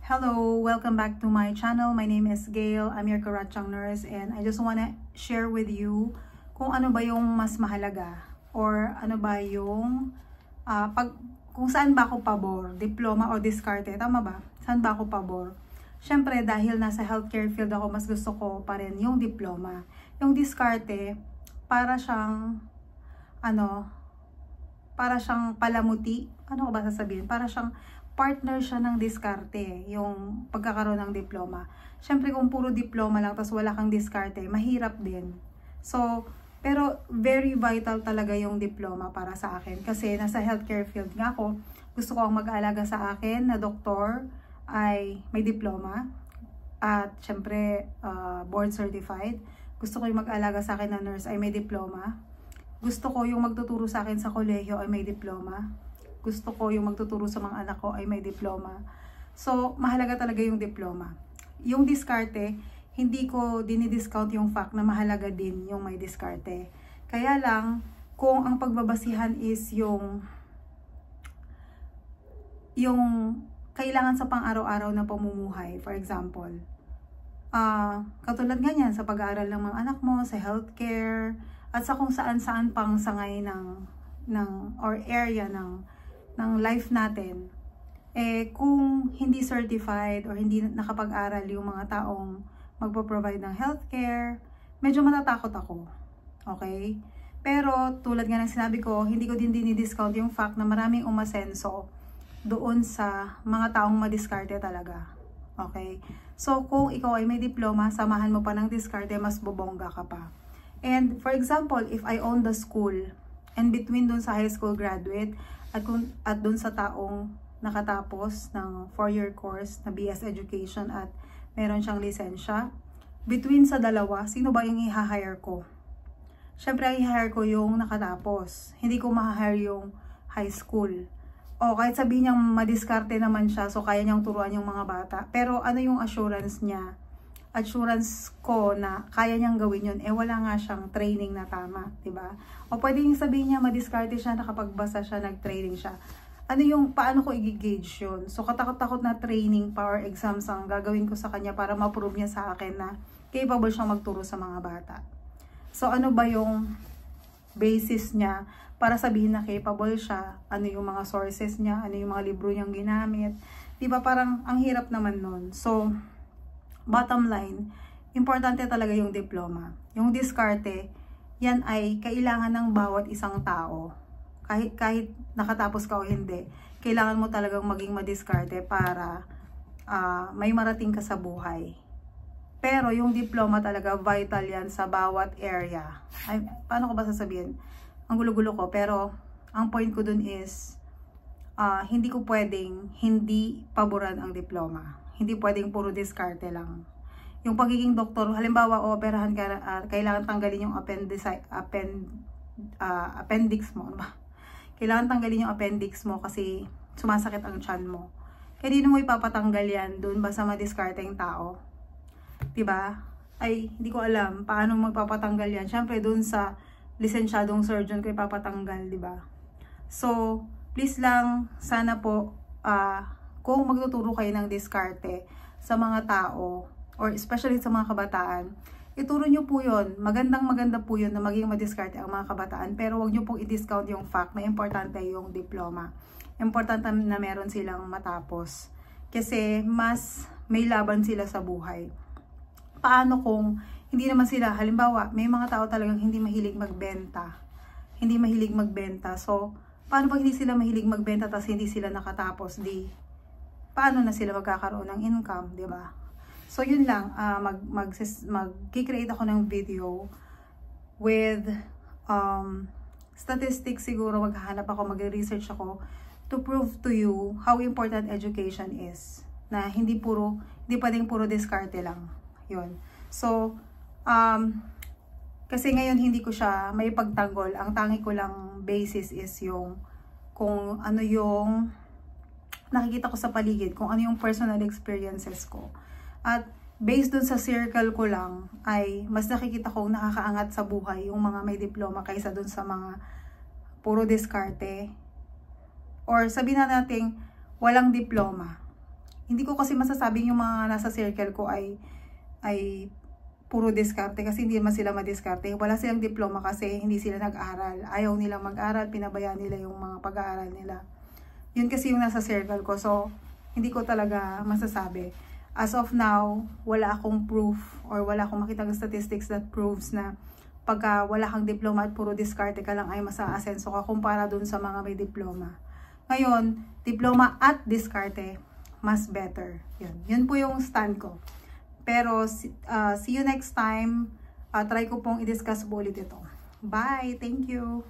Hello, welcome back to my channel. My name is Gail. I'm your Karachang nurse and I just wanna share with you kung ano ba yung mas mahalaga or ano ba yung kung saan ba ako pabor, diploma o diskarte, tama ba? Saan ba ako pabor? Syempre dahil nasa healthcare field ako, mas gusto ko pa rin yung diploma. Yung diskarte, para siyang para siyang palamuti. Ano ko ba sasabihin? Para siyang partner siya ng diskarte, yung pagkakaroon ng diploma. Syempre kung puro diploma lang tapos wala kang diskarte, mahirap din. So, pero very vital talaga yung diploma para sa akin kasi nasa healthcare field nga ako. Gusto ko ang mag-aalaga sa akin na doktor ay may diploma at syempre board certified. Gusto ko yung mag-aalaga sa akin na nurse ay may diploma. Gusto ko yung magtuturo sa akin sa kolehiyo ay may diploma. Gusto ko yung magtuturo sa mga anak ko ay may diploma. So, mahalaga talaga yung diploma. Yung diskarte, hindi ko dinidiscount yung fact na mahalaga din yung may diskarte. Kaya lang, kung ang pagbabasihan is yung kailangan sa pang-araw-araw na pamumuhay, for example, katulad ganyan sa pag-aaral ng mga anak mo, sa healthcare, at sa kung saan-saan pang sangay or area ng life natin, kung hindi certified or hindi nakapag-aral yung mga taong magpo-provide ng healthcare, medyo matatakot ako. Okay? Pero tulad nga ng sinabi ko, hindi ko din dinidiscount yung fact na maraming umasenso doon sa mga taong madiskarte talaga. Okay? So, kung ikaw ay may diploma, samahan mo pa ng diskarte, mas bobongga ka pa. And for example, if I own the school, and between dun sa high school graduate, at dun sa taong nakatapos ng 4-year course na BS Education at meron siyang lisensya, between sa dalawa, sino ba yung i-hire ko? Syempre, i-hire ko yung nakatapos. Hindi ko ma-hire yung high school. O kahit sabihin niyang madiskarte naman siya, so kaya niyang turuan yung mga bata. Pero ano yung assurance niya? Assurance ko na kaya niyang gawin yun, wala nga siyang training na tama, diba? O pwedeng sabihin niya, madiskarte siya, nakapagbasa siya, nag-training siya. Paano ko i-gauge yun? So, katakot-takot na training pa or exams ang gagawin ko sa kanya para ma-prove niya sa akin na capable siyang magturo sa mga bata. So, ano ba yung basis niya para sabihin na capable siya? Ano yung mga sources niya? Ano yung mga libro niyang ginamit? Diba, parang ang hirap naman nun. So, bottom line, importante talaga yung diploma. Yung diskarte, yan ay kailangan ng bawat isang tao. Kahit nakatapos ka o hindi, kailangan mo talagang maging madiskarte para may marating ka sa buhay. Pero yung diploma talaga, vital yan sa bawat area. Paano ko ba sasabihin? Ang gulo-gulo ko, pero ang point ko dun is, hindi ko pwedeng hindi paboran ang diploma. Hindi pwedeng puro diskarte lang. Yung pagiging doktor, halimbawa, operahan ka, kailangan tanggalin yung appendix mo. Ano ba? Kailangan tanggalin yung appendix mo kasi sumasakit ang tiyan mo. Kaya di mo ipapatanggal yan doon basta madiskarteng tao. Diba? Ay, hindi ko alam paano magpapatanggal yan. Siyempre, doon sa lisensyadong surgeon ko ipapatanggal, diba? So, please lang, sana po, kung magtuturo kayo ng diskarte sa mga tao, or especially sa mga kabataan, ituro nyo po yun. Maganda po yun na maging madiskarte ang mga kabataan, pero wag nyo pong i-discount yung fact na importante yung diploma. Importante na meron silang matapos. Kasi mas may laban sila sa buhay. Paano kung hindi naman sila, halimbawa, may mga tao talagang hindi mahilig magbenta. Hindi mahilig magbenta. So, paano pag hindi sila mahilig magbenta tapos hindi sila nakatapos, paano na sila magkakaroon ng income, di ba? So, yun lang, mag-create ako ng video with statistics siguro, maghahanap ako, mag-research ako to prove to you how important education is. Na hindi pwedeng puro diskarte lang. Yun. So, kasi ngayon hindi ko siya may pagtanggol. Ang tangi ko lang basis is yung kung ano yung nakikita ko sa paligid, kung ano yung personal experiences ko. At based dun sa circle ko lang, ay mas nakikita kong nakakaangat sa buhay yung mga may diploma kaysa dun sa mga puro diskarte. Or sabihin na natin, walang diploma. Hindi ko kasi masasabing yung mga nasa circle ko ay puro diskarte kasi hindi naman sila madiskarte. Wala silang diploma kasi hindi sila nag-aral. Ayaw nilang mag-aral, pinabayaan nila yung mga pag-aaral nila. Yun kasi yung nasa circle ko. So, hindi ko talaga masasabi. As of now, wala akong proof or wala akong makitang statistics that proves na pagka wala kang diploma at puro diskarte ka lang ay masa-asenso ka kumpara dun sa mga may diploma. Ngayon, diploma at diskarte, mas better. Yun po yung stand ko. Pero, see you next time. Try ko pong i-discuss po ulit ito. Bye! Thank you!